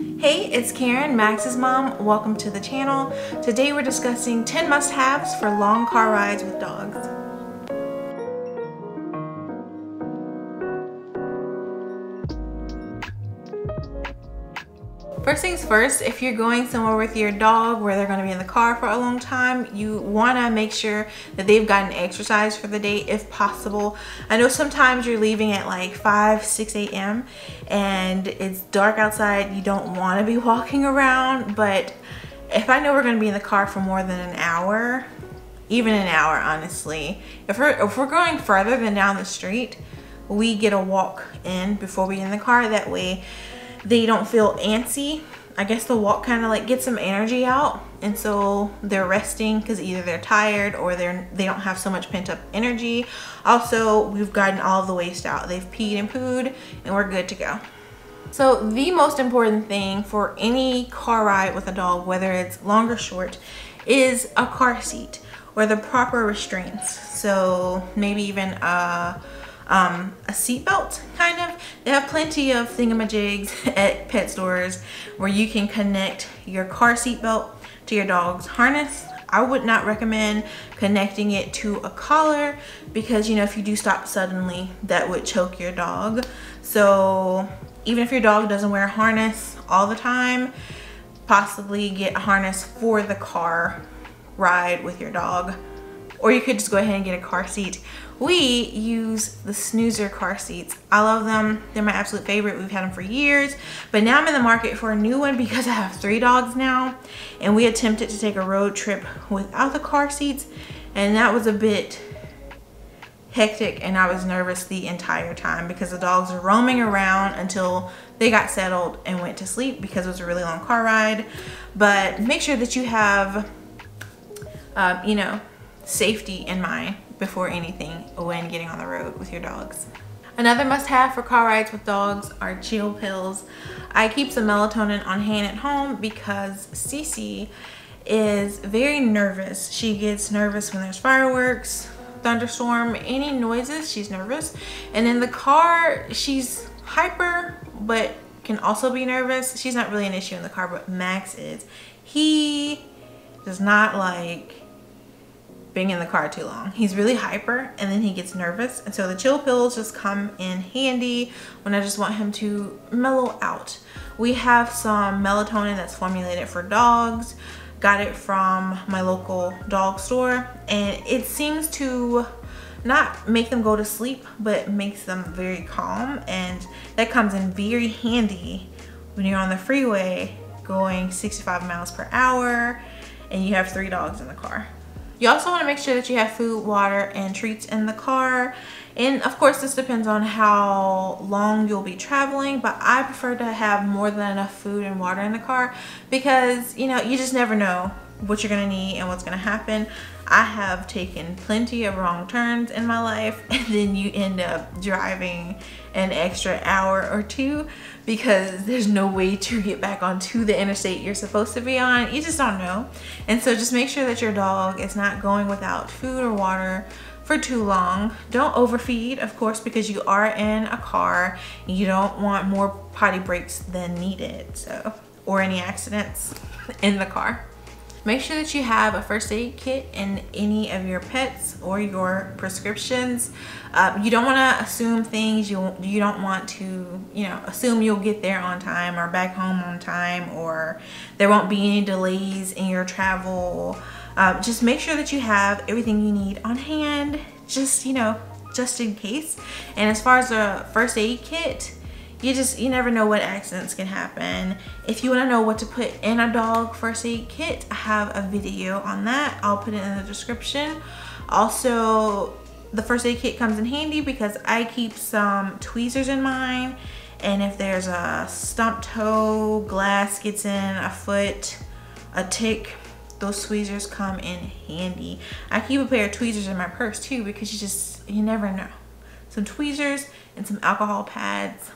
Hey, it's Karen, Max's mom. Welcome to the channel. Today we're discussing 10 must-haves for long car rides with dogs. First things first, if you're going somewhere with your dog where they're going to be in the car for a long time, you want to make sure that they've gotten exercise for the day if possible. I know sometimes you're leaving at like 6 a.m. and it's dark outside. You don't want to be walking around, but if I know we're going to be in the car for more than an hour, even an hour honestly, if we're going further than down the street, we get a walk in before we get in the car. That way they don't feel antsy. I guess the walk kind of like gets some energy out, and so they're resting because either they're tired or they don't have so much pent up energy. Also, we've gotten all of the waste out. They've peed and pooed and we're good to go. So the most important thing for any car ride with a dog, whether it's long or short, is a car seat or the proper restraints. So maybe even a seat belt, kind of. They have plenty of thingamajigs at pet stores where you can connect your car seat belt to your dog's harness. I would not recommend connecting it to a collar because, you know, if you do stop suddenly, that would choke your dog. So even if your dog doesn't wear a harness all the time, possibly get a harness for the car ride with your dog. Or you could just go ahead and get a car seat. We use the snoozer car seats. I love them. They're my absolute favorite. We've had them for years, but now I'm in the market for a new one because I have 3 dogs now, and we attempted to take a road trip without the car seats, and that was a bit hectic, and I was nervous the entire time because the dogs were roaming around until they got settled and went to sleep because it was a really long car ride. But make sure that you have, you know, safety in mind before anything when getting on the road with your dogs. Another must-have for car rides with dogs are chill pills. I keep some melatonin on hand at home because Cece is very nervous. She gets nervous when there's fireworks, thunderstorm, any noises, she's nervous. And in the car, she's hyper, but can also be nervous. She's not really an issue in the car, but Max is. He does not like being in the car too long. He's really hyper and then he gets nervous, and so the chill pills just come in handy when I just want him to mellow out. We have some melatonin that's formulated for dogs. Got it from my local dog store, and it seems to not make them go to sleep, but makes them very calm, and that comes in very handy when you're on the freeway going 65 miles per hour and you have 3 dogs in the car. You also want to make sure that you have food, water, and treats in the car. And of course, this depends on how long you'll be traveling, but I prefer to have more than enough food and water in the car because, you know, you just never know what you're going to need and what's going to happen. I have taken plenty of wrong turns in my life, and then you end up driving an extra hour or 2 because there's no way to get back onto the interstate you're supposed to be on. You just don't know. And so just make sure that your dog is not going without food or water for too long. Don't overfeed, of course, because you are in a car. You don't want more potty breaks than needed, so, or any accidents in the car. Make sure that you have a first aid kit in any of your pets or your prescriptions. You don't want to assume things. You don't want to, you know, assume you'll get there on time or back home on time, or there won't be any delays in your travel. Just make sure that you have everything you need on hand, just, you know, just in case. And as far as the first aid kit, you never know what accidents can happen. If you want to know what to put in a dog first aid kit, I have a video on that. I'll put it in the description. Also, the first aid kit comes in handy because I keep some tweezers in mine, and if there's a stump toe, glass gets in a foot, a tick, those tweezers come in handy. I keep a pair of tweezers in my purse too because you never know. Some tweezers and some alcohol pads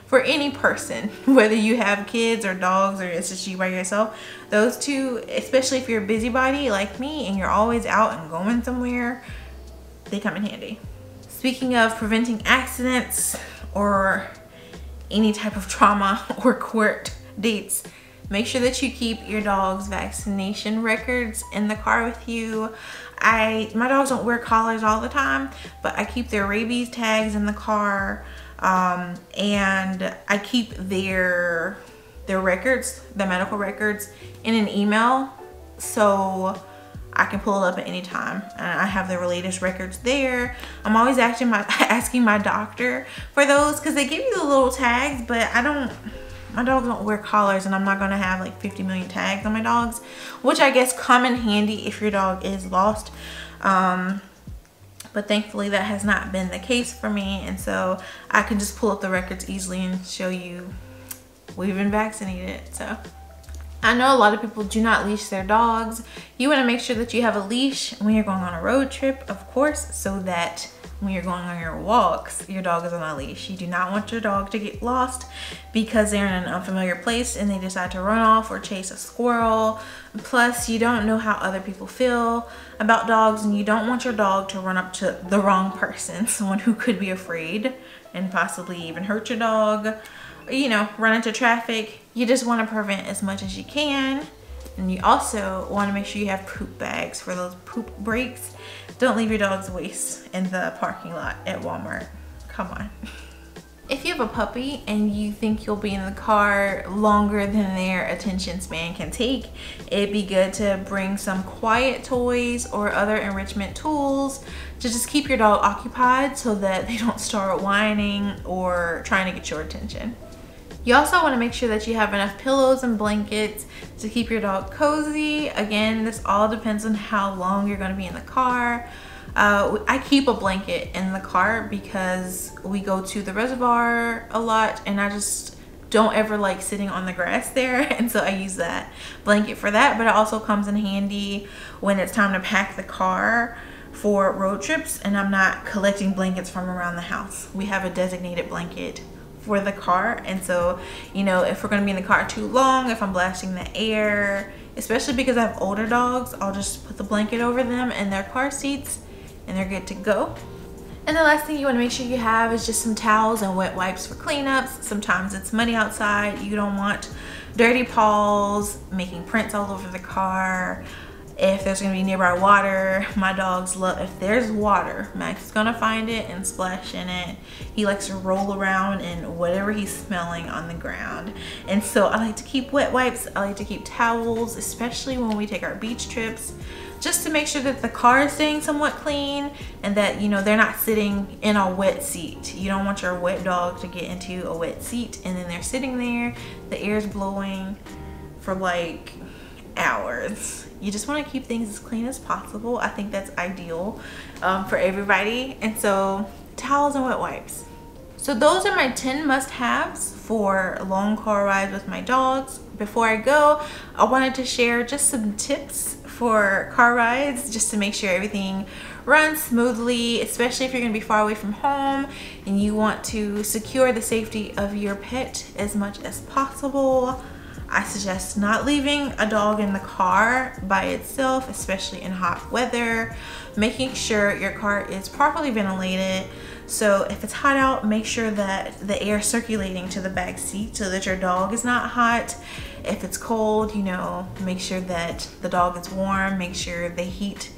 for any person, whether you have kids or dogs or it's just you by yourself. Those two, especially if you're a busybody like me and you're always out and going somewhere, they come in handy. Speaking of preventing accidents or any type of trauma or court dates, make sure that you keep your dog's vaccination records in the car with you. My dogs don't wear collars all the time, but I keep their rabies tags in the car, and I keep their records, the medical records, in an email so I can pull it up at any time. And I have their latest records there. I'm always asking my doctor for those because they give you the little tags, but my dogs don't wear collars, and I'm not gonna have like 50 million tags on my dogs, which I guess come in handy if your dog is lost. But thankfully that has not been the case for me, and so I can just pull up the records easily and show you we've been vaccinated. So I know a lot of people do not leash their dogs. You want to make sure that you have a leash when you're going on a road trip, of course, so that when you're going on your walks, your dog is on a leash. You do not want your dog to get lost because they're in an unfamiliar place and they decide to run off or chase a squirrel. Plus, you don't know how other people feel about dogs, and you don't want your dog to run up to the wrong person, someone who could be afraid and possibly even hurt your dog, you know, run into traffic. You just want to prevent as much as you can. And you also want to make sure you have poop bags for those poop breaks. Don't leave your dog's waste in the parking lot at Walmart. Come on. If you have a puppy and you think you'll be in the car longer than their attention span can take, it'd be good to bring some quiet toys or other enrichment tools to just keep your dog occupied so that they don't start whining or trying to get your attention. You also want to make sure that you have enough pillows and blankets to keep your dog cozy. Again, this all depends on how long you're going to be in the car. I keep a blanket in the car because we go to the reservoir a lot, and I just don't ever like sitting on the grass there, and so I use that blanket for that. But it also comes in handy when it's time to pack the car for road trips and I'm not collecting blankets from around the house. We have a designated blanket for the car, and so, you know, if we're going to be in the car too long, if I'm blasting the air, especially because I have older dogs, I'll just put the blanket over them and their car seats and they're good to go. And the last thing you want to make sure you have is just some towels and wet wipes for cleanups. Sometimes it's muddy outside. You don't want dirty paws making prints all over the car. If there's gonna be nearby water, my dogs love, if there's water, Max is gonna find it and splash in it. He likes to roll around in whatever he's smelling on the ground. And so I like to keep wet wipes, I like to keep towels, especially when we take our beach trips, just to make sure that the car is staying somewhat clean and that, you know, they're not sitting in a wet seat. You don't want your wet dog to get into a wet seat and then they're sitting there, the air's blowing for like hours. You just want to keep things as clean as possible. I think that's ideal for everybody. And so towels and wet wipes. So those are my 10 must-haves for long car rides with my dogs. Before I go, I wanted to share just some tips for car rides just to make sure everything runs smoothly, especially if you're going to be far away from home and you want to secure the safety of your pet as much as possible. I suggest not leaving a dog in the car by itself, especially in hot weather. Making sure your car is properly ventilated. So if it's hot out, make sure that the air is circulating to the back seat so that your dog is not hot. If it's cold, you know, make sure that the dog is warm. Make sure the heat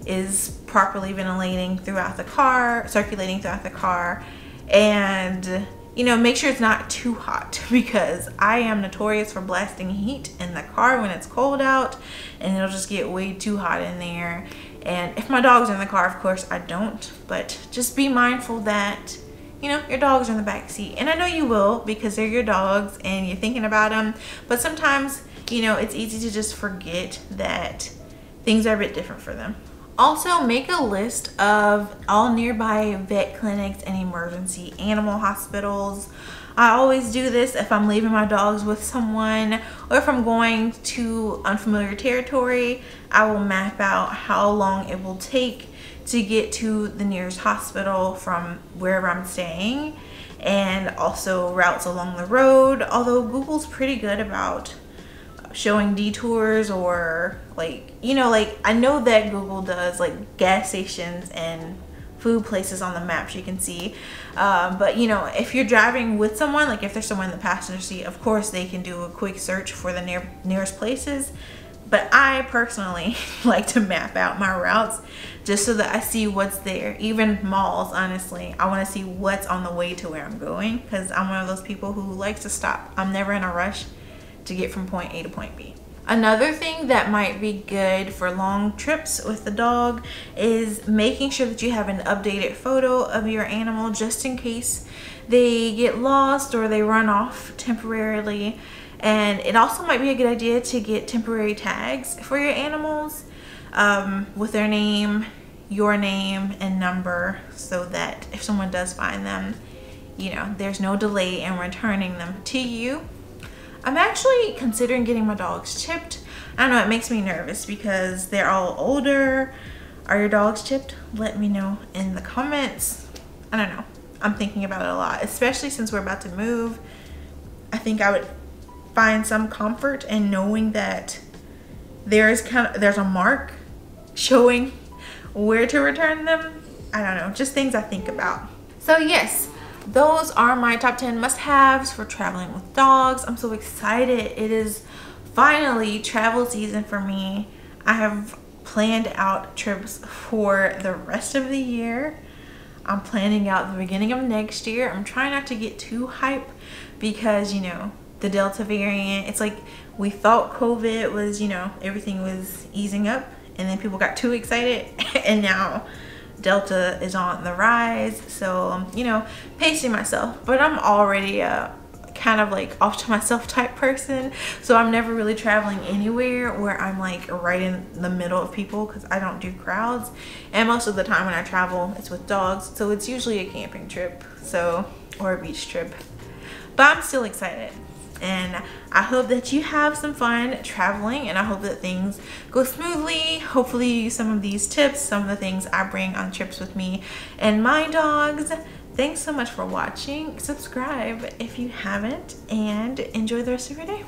is properly ventilating throughout the car, circulating throughout the car. And you know, make sure it's not too hot, because I am notorious for blasting heat in the car when it's cold out and it'll just get way too hot in there. And if my dog's in the car, of course I don't, but just be mindful that, you know, your dog's in the back seat. And I know you will, because they're your dogs and you're thinking about them, but sometimes, you know, it's easy to just forget that things are a bit different for them. Also, make a list of all nearby vet clinics and emergency animal hospitals. I always do this if I'm leaving my dogs with someone, or if I'm going to unfamiliar territory. I will map out how long it will take to get to the nearest hospital from wherever I'm staying, and also routes along the road, although Google's pretty good about showing detours, or like, you know, like I know that Google does like gas stations and food places on the maps you can see. But you know, if you're driving with someone, like if there's someone in the passenger seat, of course they can do a quick search for the nearest places. But I personally like to map out my routes just so that I see what's there. Even malls, honestly, I want to see what's on the way to where I'm going, because I'm one of those people who likes to stop. I'm never in a rush to get from point A to point B. Another thing that might be good for long trips with the dog is making sure that you have an updated photo of your animal, just in case they get lost or they run off temporarily. And it also might be a good idea to get temporary tags for your animals with their name, your name, and number, so that if someone does find them, you know, there's no delay in returning them to you. I'm actually considering getting my dogs chipped. I know it makes me nervous because they're all older. Are your dogs chipped? Let me know in the comments. I don't know. I'm thinking about it a lot, especially since we're about to move. I think I would find some comfort in knowing that there's a mark showing where to return them. I don't know, just things I think about. So yes, those are my top 10 must-haves for traveling with dogs. I'm so excited. It is finally travel season for me. I have planned out trips for the rest of the year. I'm planning out the beginning of next year. I'm trying not to get too hype because, you know, the Delta variant, it's like we thought COVID was, you know, everything was easing up, and then people got too excited and now Delta is on the rise. So, you know, pacing myself, but I'm already kind of like off to myself type person, so I'm never really traveling anywhere where I'm like right in the middle of people, because I don't do crowds, and most of the time when I travel it's with dogs, so it's usually a camping trip, so, or a beach trip. But I'm still excited, and I hope that you have some fun traveling, and I hope that things go smoothly. Hopefully you use some of these tips, some of the things I bring on trips with me and my dogs. Thanks so much for watching. Subscribe if you haven't, and enjoy the rest of your day.